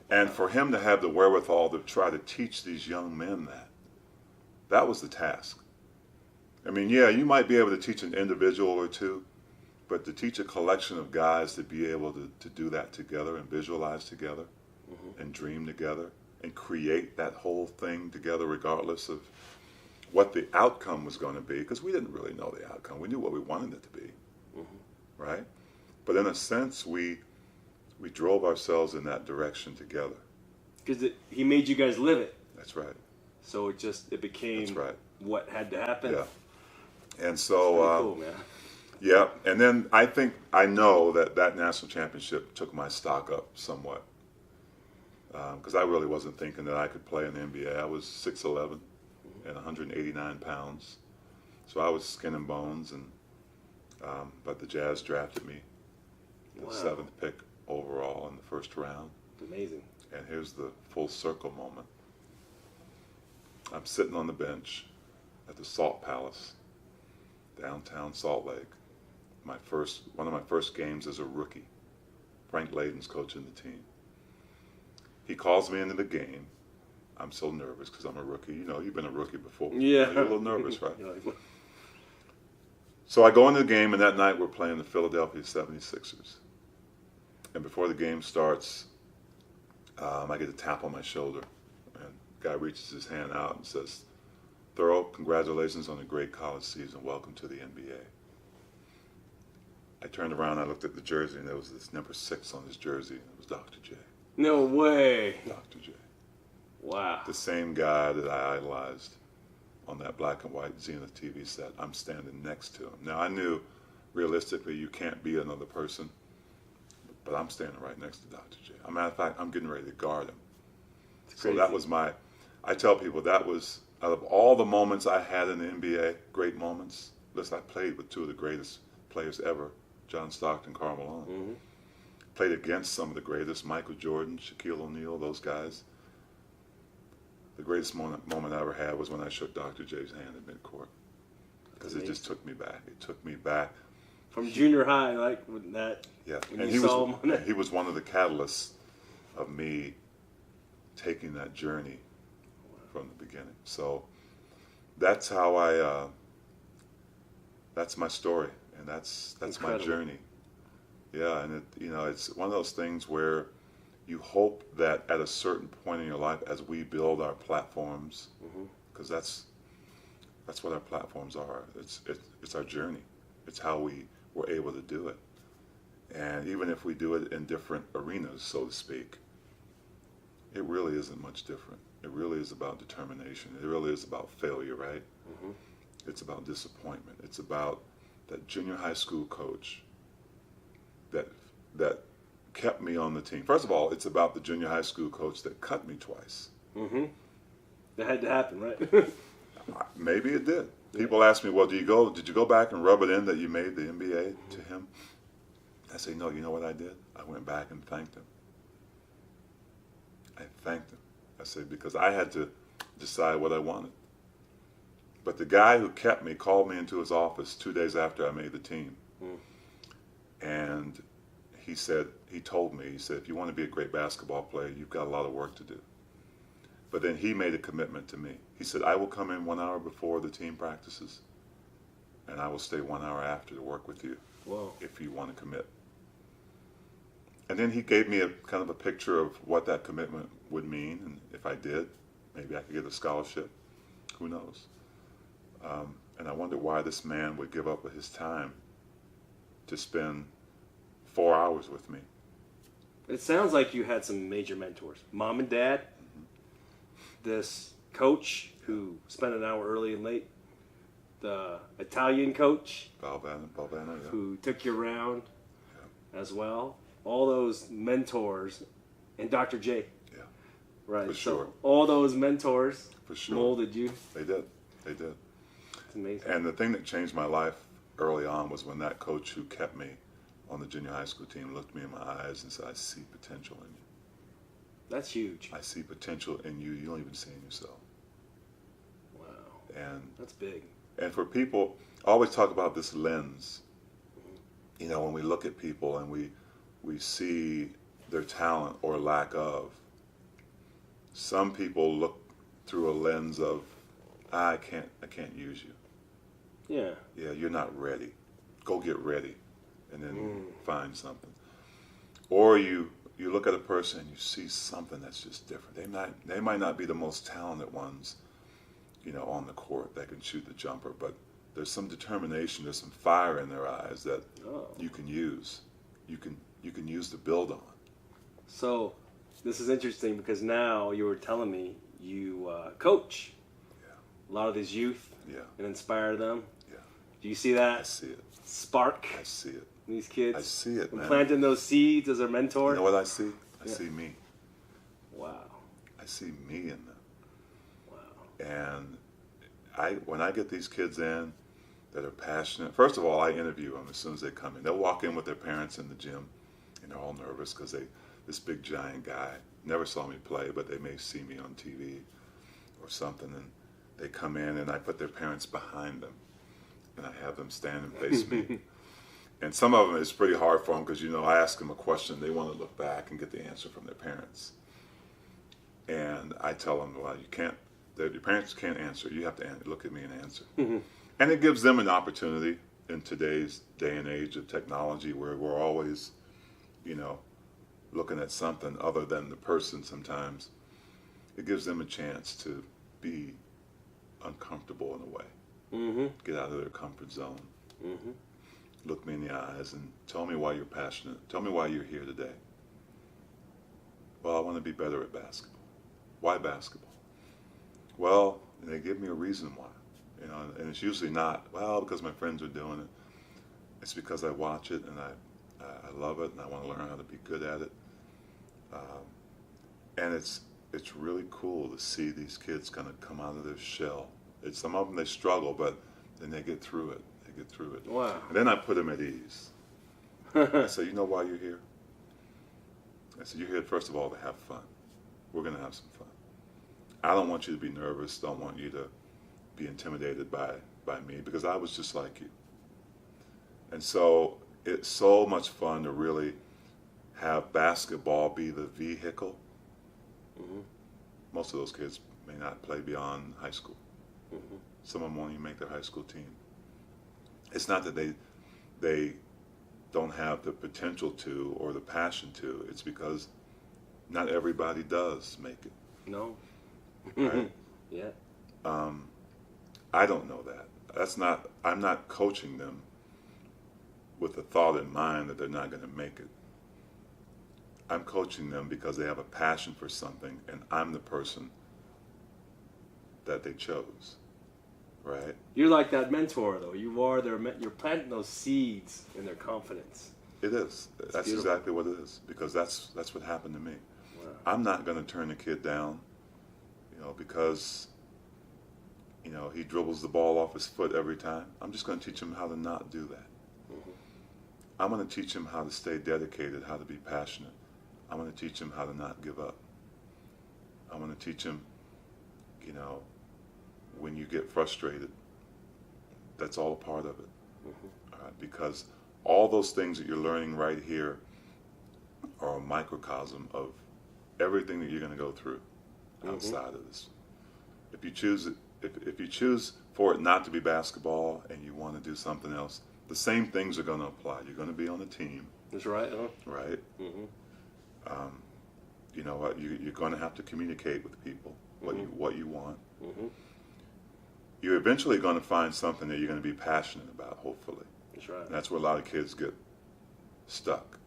And for him to have the wherewithal to try to teach these young men that was the task. I mean, yeah, you might be able to teach an individual or two, but to teach a collection of guys to be able to do that together and visualize together and dream together and create that whole thing together regardless of what the outcome was going to be, because we didn't really know the outcome. We knew what we wanted it to be, right? But in a sense, we drove ourselves in that direction together. Because he made you guys live it. That's right. So it became what had to happen. Yeah. And so, cool, man. Yeah, and then I know that national championship took my stock up somewhat, because I really wasn't thinking that I could play in the NBA. I was 6'11" and 189 pounds, so I was skin and bones. And but the Jazz drafted me, the 7th pick overall in the first round. Amazing. And here's the full circle moment. I'm sitting on the bench at the Salt Palace, downtown Salt Lake. One of my first games as a rookie. Frank Layden's coaching the team. He calls me into the game. I'm so nervous because I'm a rookie. You know, you've been a rookie before. Yeah. You're a little nervous, right? So I go into the game, and that night we're playing the Philadelphia 76ers. And before the game starts, I get a tap on my shoulder. And the guy reaches his hand out and says, "Thurl, congratulations on a great college season. Welcome to the NBA." I turned around, I looked at the jersey, and there was this number 6 on his jersey. It was Dr. J. No way. Dr. J. Wow. The same guy that I idolized on that black and white Zenith TV set. I'm standing next to him. Now, I knew realistically you can't be another person, but I'm standing right next to Dr. J. As a matter of fact, I'm getting ready to guard him. So that was I tell people that was, out of all the moments I had in the NBA, great moments, listen, I played with two of the greatest players ever, John Stockton, Karl Malone. Played against some of the greatest, Michael Jordan, Shaquille O'Neal, those guys. The greatest moment I ever had was when I shook Dr. J's hand at midcourt, because it just took me back. It took me back. From junior high, like with that. Yeah, when and you saw him on he was one of the catalysts of me taking that journey from the beginning. So that's how that's my story, and that's my journey. Yeah, and it's one of those things where you hope that at a certain point in your life, as we build our platforms, because that's what our platforms are. It's our journey. It's how we were able to do it. And even if we do it in different arenas, so to speak, it really isn't much different. It really is about determination. It really is about failure, right? It's about disappointment. It's about that junior high school coach that kept me on the team. First of all, it's about the junior high school coach that cut me twice. That had to happen, right? Maybe it did. People ask me, well, did you go back and rub it in that you made the NBA to him? I say, no, you know what I did? I went back and thanked him. I thanked him. I said, because I had to decide what I wanted. But the guy who kept me called me into his office 2 days after I made the team. And he told me, if you want to be a great basketball player, you've got a lot of work to do. But then he made a commitment to me. He said, I will come in 1 hour before the team practices, and I will stay 1 hour after to work with you. Whoa. If you want to commit. And then he gave me a kind of a picture of what that commitment would mean, and if I did, maybe I could get a scholarship. Who knows? And I wondered why this man would give up his time to spend 4 hours with me. It sounds like you had some major mentors. Mom and dad? this coach who spent an hour early and late, the Italian coach Balbano, yeah. who took you around as well, all those mentors, and Dr. J. Yeah, Right. for So sure. all those mentors For sure. molded you. They did. They did. It's amazing. And the thing that changed my life early on was when that coach who kept me on the junior high school team looked me in my eyes and said, I see potential in you. That's huge. I see potential in you. You don't even see in yourself. Wow. And That's big. and for people, I always talk about this lens. You know, when we look at people and we see their talent or lack of, some people look through a lens of, I can't use you. Yeah. Yeah, you're not ready. Go get ready, and then find something. Or you look at a person and you see something that's just different. They might not be the most talented ones, you know, on the court that can shoot the jumper, but there's some determination, there's some fire in their eyes that you can use. You can use to build on. So this is interesting because now you were telling me you coach a lot of these youth Yeah. and inspire them. Yeah. Do you see I that see it. spark I see it. in these kids? I see it, And man. planting those seeds as their mentor? You know what I see? I Yeah. see me. Wow. I see me in them. Wow. And when I get these kids in that are passionate, first of all, I interview them as soon as they come in. They'll walk in with their parents in the gym, and they're all nervous because this big giant guy never saw me play, but they may see me on TV or something, and they come in and I put their parents behind them, and I have them stand and face me. And some of them, it's pretty hard for them because, you know, I ask them a question, they want to look back and get the answer from their parents. And I tell them, well, your parents can't answer. You have to look at me and answer. And it gives them an opportunity in today's day and age of technology where we're always, you know, looking at something other than the person sometimes. It gives them a chance to be uncomfortable in a way. Get out of their comfort zone. Look me in the eyes and tell me why you're passionate. Tell me why you're here today. Well, I want to be better at basketball. Why basketball? Well, and they give me a reason why. You know, and it's usually not, well, because my friends are doing it. It's because I watch it and I love it and I want to learn how to be good at it. And it's really cool to see these kids kind of come out of their shell. Some of them, they struggle, but then they get through it. They get through it. Wow. And then I put them at ease. I say, you know why you're here? I said, you're here, first of all, to have fun. We're going to have some fun. I don't want you to be nervous. Don't want you to be intimidated by me because I was just like you. And so it's so much fun to really have basketball be the vehicle. Most of those kids may not play beyond high school. Some of them won't even make their high school team. It's not that they don't have the potential to or the passion to. It's because not everybody does make it. No. Right? Yeah. I don't know that. I'm not coaching them with the thought in mind that they're not going to make it. I'm coaching them because they have a passion for something, and I'm the person that they chose, right? You're like that mentor, though. You are you're planting those seeds in their confidence. It is. That's beautiful. exactly what it is, because that's what happened to me. Wow. I'm not going to turn the kid down, you know, because, you know, he dribbles the ball off his foot every time. I'm just going to teach him how to not do that. I'm going to teach him how to stay dedicated, how to be passionate. I'm going to teach him how to not give up. I'm going to teach him, you know, when you get frustrated, that's all a part of it. All right? Because all those things that you're learning right here are a microcosm of everything that you're going to go through outside of this. If you choose if you choose for it not to be basketball and you want to do something else, the same things are going to apply. You're going to be on a team. That's right, huh? Right? You know what? You're going to have to communicate with people what you want. You're eventually going to find something that you're going to be passionate about, hopefully. That's right. And that's where a lot of kids get stuck,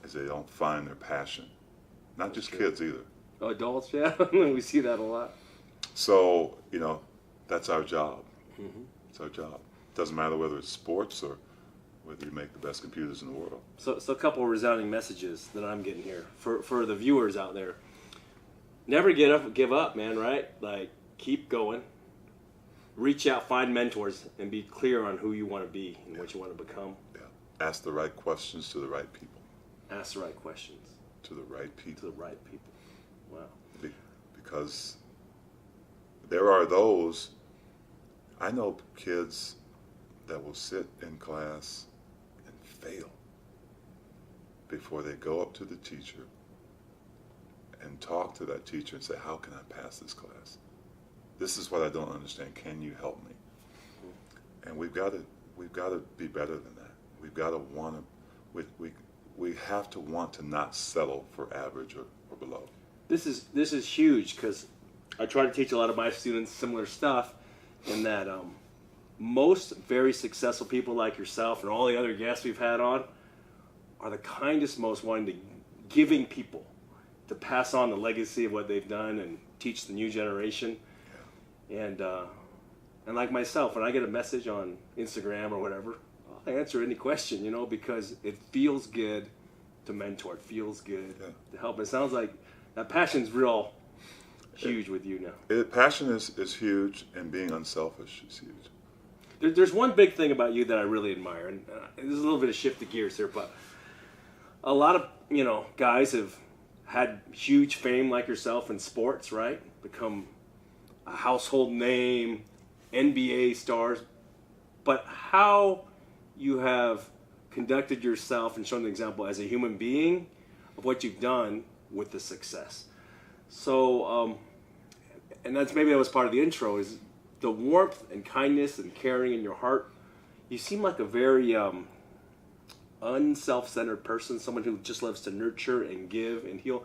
is they don't find their passion. Not just kids either. Oh, adults, yeah. We see that a lot. So, that's our job. It's our job. Doesn't matter whether it's sports or whether you make the best computers in the world. So a couple of resounding messages that I'm getting here for the viewers out there. Never give up, man, right? Like, keep going. Reach out, find mentors, and be clear on who you want to be and what you want to become. Yeah. Ask the right questions to the right people. Ask the right questions. To the right people. To the right people. Wow. Because there are those, I know kids that will sit in class and fail before they go up to the teacher and talk to that teacher and say, how can I pass this class? This is what I don't understand. Can you help me? And we've got to be better than that. We've got to want to, we have to want to not settle for average or below. This is huge, because I try to teach a lot of my students similar stuff, in that most very successful people like yourself and all the other guests we've had on are the kindest, most wanting to giving people to pass on the legacy of what they've done and teach the new generation. And like myself, when I get a message on Instagram or whatever, I'll answer any question, because it feels good to mentor. It feels good to help. It sounds like that passion's real huge with you now. Passion is huge, and being unselfish is huge. There's one big thing about you that I really admire, and there's a little bit of shift of gears here, but a lot of guys have had huge fame like yourself in sports, right? Become a household name, NBA stars, but how you have conducted yourself and shown an example as a human being of what you've done with the success. So, and that was part of the intro, is the warmth and kindness and caring in your heart. You seem like a very unself-centered person, someone who just loves to nurture and give and heal.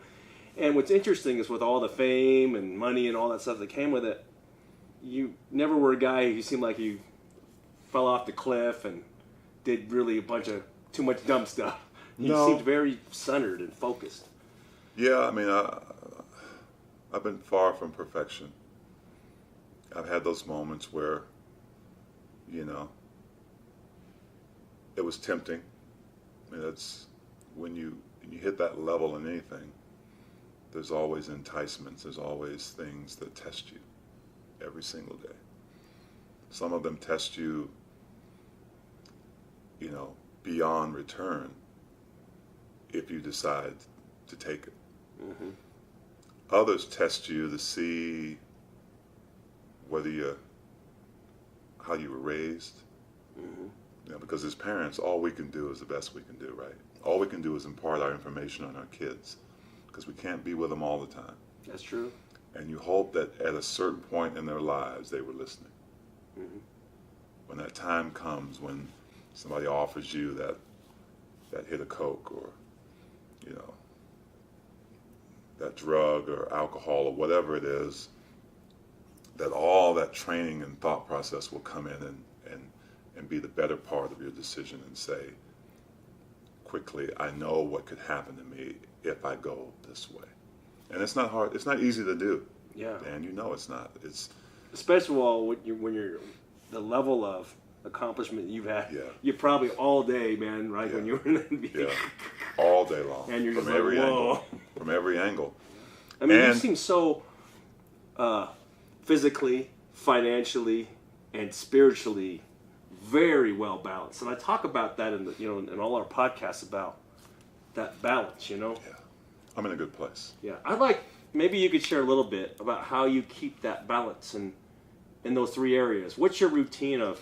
And what's interesting is, with all the fame and money and all that stuff that came with it, you never were a guy who seemed like you fell off the cliff and did really a bunch of too much dumb stuff. You seemed very centered and focused. Yeah, I mean, I've been far from perfection. I've had those moments where, it was tempting. I mean, that's when you hit that level in anything, there's always enticements. There's always things that test you every single day. Some of them test you, beyond return if you decide to take it. Mm-hmm. Others test you to see how you were raised. Mm-hmm. Because as parents, all we can do is the best we can do, right? All we can do is impart our information on our kids, because we can't be with them all the time. That's true. And you hope that at a certain point in their lives, they were listening. Mm-hmm. When that time comes, when somebody offers you that hit of Coke, or, that drug or alcohol or whatever it is, that all that training and thought process will come in and be the better part of your decision, and say quickly, I know what could happen to me if I go this way. And it's not hard. It's not easy to do. Yeah. And it's not. It's especially when you're the level of accomplishment you've had. Yeah. You're probably all day, man, right? Yeah. When you were in the NBA. Yeah. All day long. And you're just from like, every whoa. angle. From every angle. I mean, you seem so physically, financially, and spiritually very well balanced. And I talk about that in all our podcasts, about that balance, Yeah. I'm in a good place. Yeah. I'd like, maybe you could share a little bit about how you keep that balance in those three areas. What's your routine of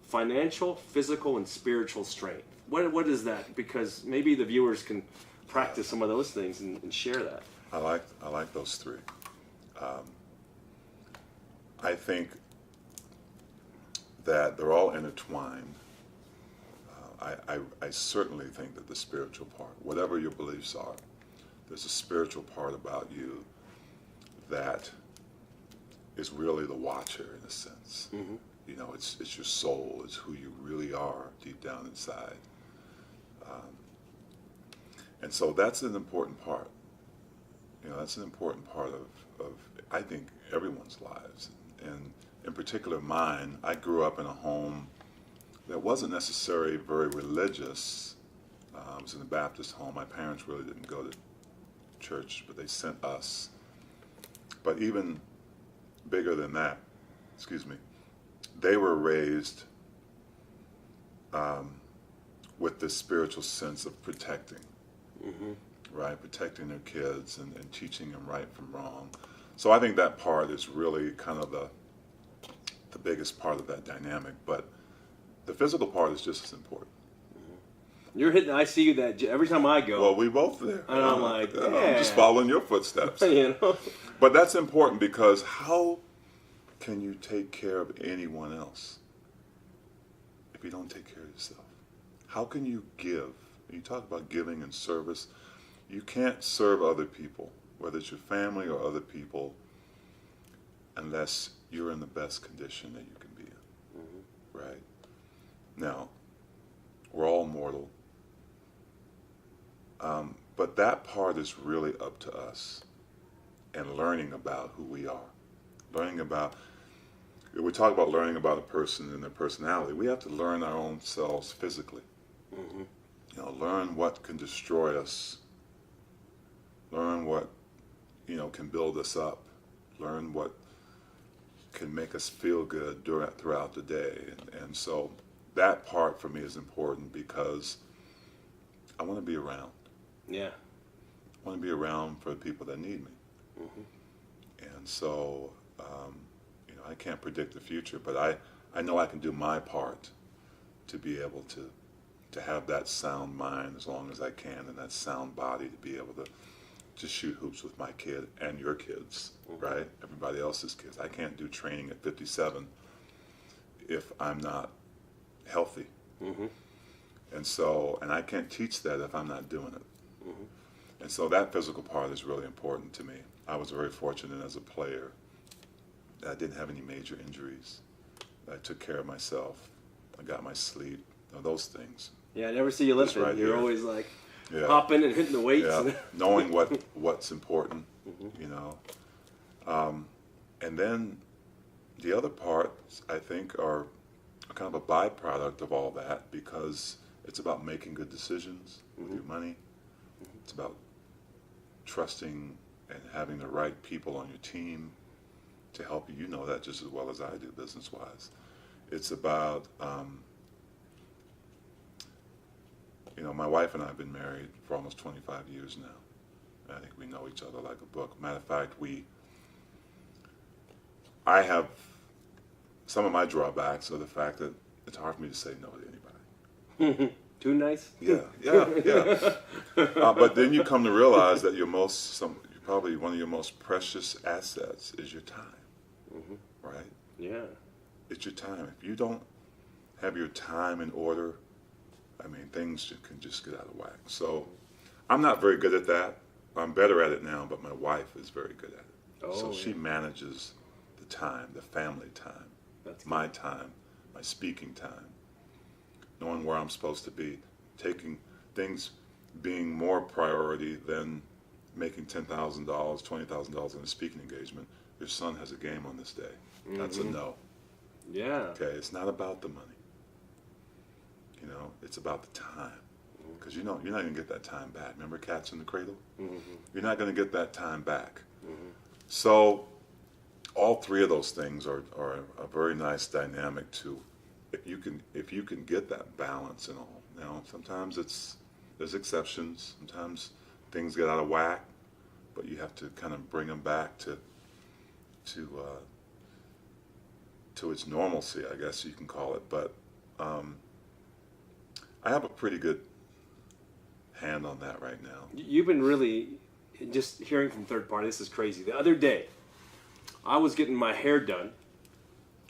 financial, physical, and spiritual strength? What is that? Because maybe the viewers can practice some of those things and share that. I like those three. I think that they're all intertwined. I certainly think that the spiritual part, whatever your beliefs are, there's a spiritual part about you that is really the watcher, in a sense. Mm-hmm. It's your soul. It's who you really are deep down inside. And so that's an important part. that's an important part of I think everyone's lives, and in particular mine. I grew up in a home that wasn't necessarily very religious. It was in a Baptist home. My parents really didn't go to church, but they sent us. But even bigger than that, excuse me, they were raised with this spiritual sense of protecting, right? Protecting their kids and teaching them right from wrong. So I think that part is really kind of the biggest part of that dynamic. But the physical part is just as important. You're hitting. I see you that every time I go. Well, we both there. And I'm like, yeah. I'm just following your footsteps. You know. But that's important because how can you take care of anyone else if you don't take care of yourself? How can you give? You talk about giving and service. You can't serve other people, whether it's your family or other people, unless you're in the best condition that you can be in. Right? Now, we're all mortal. But that part is really up to us and learning about who we are. We talk about learning about a person and their personality. We have to learn our own selves physically. Learn what can destroy us. Learn what, can build us up. Learn what can make us feel good throughout the day. And so that part for me is important because I want to be around. Yeah. I want to be around for the people that need me. And so, I can't predict the future, but I know I can do my part to be able to have that sound mind as long as I can, and that sound body to be able to shoot hoops with my kid and your kids, right? Everybody else's kids. I can't do training at 57 if I'm not healthy. And I can't teach that if I'm not doing it. And so that physical part is really important to me. I was very fortunate as a player that I didn't have any major injuries. I took care of myself. I got my sleep, those things. Yeah, I never see you lifting. Right You're here. always like popping and hitting the weights. Yeah, knowing what's important, And then the other parts, I think, are kind of a byproduct of all that because it's about making good decisions with your money. It's about trusting and having the right people on your team to help you. You know that just as well as I do business-wise. It's about, my wife and I have been married for almost 25 years now. I think we know each other like a book. Matter of fact, I have some of my drawbacks are the fact that it's hard for me to say no to anybody. Too nice? Yeah. But then you come to realize that probably one of your most precious assets is your time, right? Yeah. It's your time. If you don't have your time in order, things can just get out of whack. So I'm not very good at that. I'm better at it now, but my wife is very good at it. So she manages the time, the family time, my time, my speaking time, knowing where I'm supposed to be, taking things being more priority than making $10,000, $20,000 in a speaking engagement. Your son has a game on this day. That's a no. Yeah. Okay, it's not about the money. It's about the time. Because you're not going to get that time back. Remember Cats in the Cradle? You're not going to get that time back. So all three of those things are a very nice dynamic to, if you can get that balance and all. Now, sometimes there's exceptions. Sometimes things get out of whack, but you have to kind of bring them back to its normalcy, I guess you can call it. But I have a pretty good hand on that right now. You've been really, just hearing from third party, this is crazy. The other day, I was getting my hair done.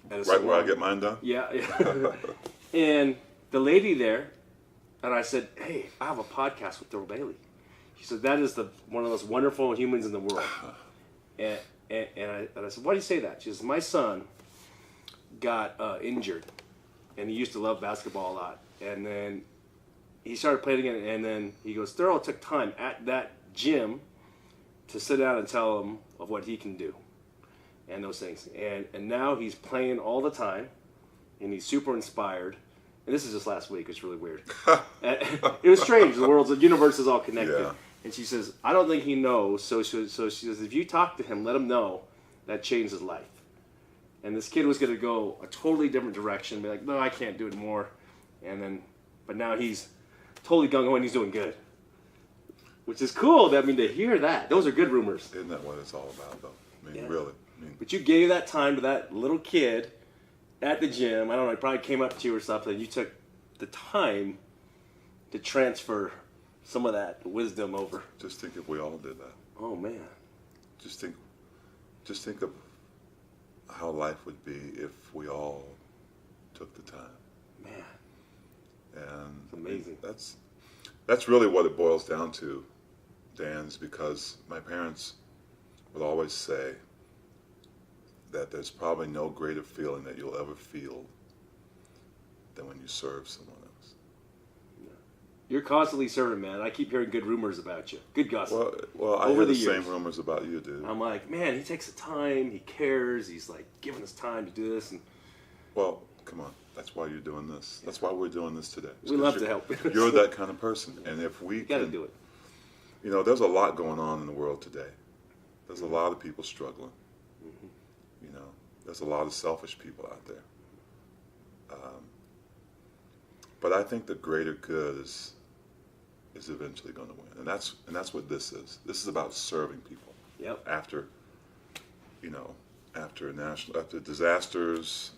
Right where I get mine done? Yeah. And the lady there, and I said, hey, I have a podcast with Thurl Bailey. She said, that is one of the most wonderful humans in the world. And I said, why do you say that? She says, my son got injured, and he used to love basketball a lot. And then he started playing again, and then he goes, Thurl, it took time at that gym to sit down and tell him of what he can do and those things. And now he's playing all the time, and he's super inspired. And this is just last week. It's really weird. It was strange. The universe is all connected. Yeah. And she says, I don't think he knows. So she says, if you talk to him, let him know that changed his life. And this kid was going to go a totally different direction. Be like, no, I can't do it anymore. But now he's totally gung-ho and he's doing good. Which is cool. To hear that. Those are good rumors. Isn't that what it's all about, though? Yeah. Really. But you gave that time to that little kid at the gym. I don't know, he probably came up to you or something. You took the time to transfer some of that wisdom over. Just think if we all did that. Oh, man. Just think of how life would be if we all took the time. Man. And it's amazing. That's really what it boils down to, Dan, is because my parents would always say that there's probably no greater feeling that you'll ever feel than when you serve someone else. Yeah. You're constantly serving, man. I keep hearing good rumors about you. Good gossip. Well, I hear the same rumors about you, dude. I'm like, man, he takes the time. He cares. He's like giving us time to do this. Well, come on. That's why you're doing this. That's why we're doing this today. We love to help. You're that kind of person. And if we got to do it. There's a lot going on in the world today. There's a lot of people struggling. Mm-hmm. There's a lot of selfish people out there. But I think the greater good is eventually going to win. And that's what this is. This is about serving people. Yep. After disasters,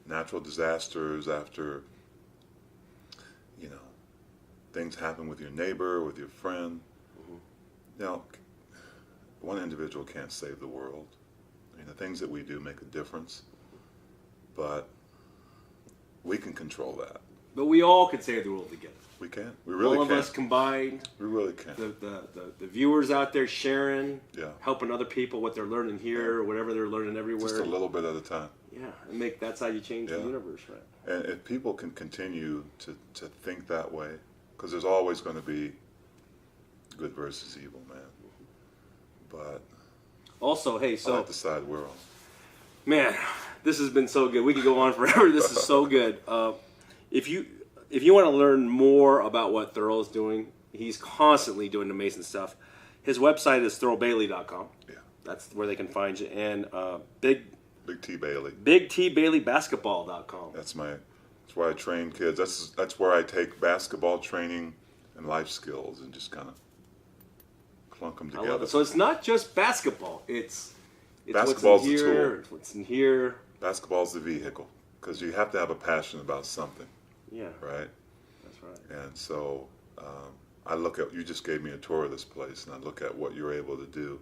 natural disasters, after things happen with your neighbor, with your friend. Mm-hmm. Now, one individual can't save the world. The things that we do make a difference, but we can control that. But we all can save the world together. We can. We really can. All of us combined. We really can. The viewers out there sharing, yeah, helping other people what they're learning here or whatever they're learning everywhere. Just a little bit at a time. Yeah, and that's how you change the universe, right? And if people can continue to think that way, because there's always going to be good versus evil, man. But also, hey, I like the side we're on. Man, this has been so good. We could go on forever. This is so good. If you want to learn more about what Thurl is doing, he's constantly doing amazing stuff. His website is thurlbailey.com. Yeah. That's where they can find you. And Big T Bailey. BigTBaileyBasketball.com. That's where I train kids. That's where I take basketball training and life skills and just kind of clunk them together. I love it. So it's not just basketball. It's basketball's what's in the here, tool. it's what's in here. Basketball's the vehicle because you have to have a passion about something. Yeah. Right? That's right. And so I look at, you just gave me a tour of this place, and I look at what you're able to do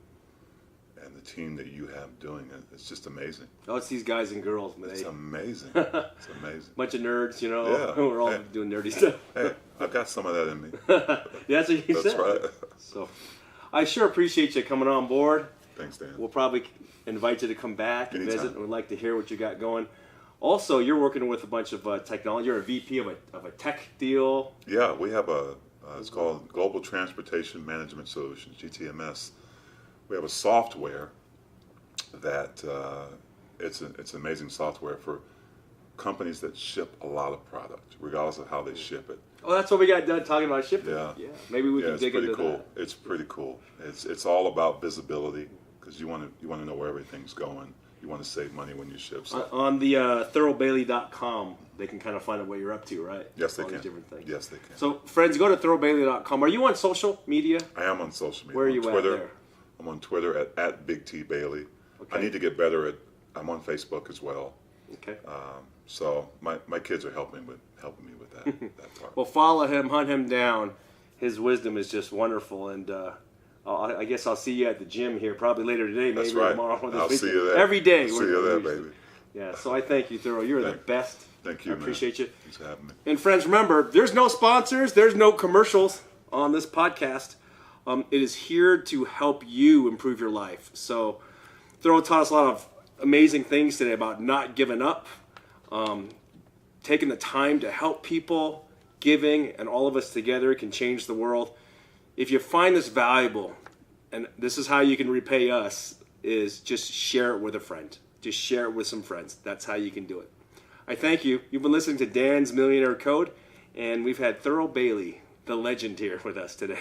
and the team that you have doing it. It's just amazing. Oh, it's these guys and girls. It's amazing. It's amazing. Bunch of nerds, Yeah. We're all doing nerdy stuff. Hey, I've got some of that in me. That's what you said. That's right. So I sure appreciate you coming on board. Thanks, Dan. We'll probably invite you to come back and Anytime. visit, and we'd like to hear what you got going. Also, you're working with a bunch of technology. You're a VP of a tech deal. Yeah, we have it's called Global Transportation Management Solutions, GTMS. We have a software that it's an amazing software for companies that ship a lot of product, regardless of how they ship it. Oh, that's what we got done talking about shipping. Yeah. Maybe we can dig into that. It's pretty cool. It's all about visibility because you want to know where everything's going. You want to save money when you ship. So. On the thurlbailey.com, they can kind of find out what you're up to, right? Yes, they all can. These different things. Yes, they can. So, friends, go to thurlbailey.com. Are you on social media? I am on social media. Where are I'm you on Twitter. at there? I'm on Twitter at Big T Bailey. Okay. I need to get better at. I'm on Facebook as well. Okay. So my kids are helping me with that part. Well, follow him, hunt him down. His wisdom is just wonderful, and I guess I'll see you at the gym here probably later today, maybe That's right. tomorrow. I'll see you there. Every day. I'll see you there, baby. Yeah, so I thank you, Thurl. You're the best. Thank you, I appreciate you. Thanks for having me. And friends, remember, there's no sponsors, there's no commercials on this podcast. It is here to help you improve your life. So Thurl taught us a lot of amazing things today about not giving up, taking the time to help people, giving, and all of us together can change the world. If you find this valuable, And this is how you can repay us, is just share it with a friend. Just share it with some friends. That's how you can do it. I thank you. You've been listening to Dan's Millionaire Code, and we've had Thurl Bailey, the legend, here with us today.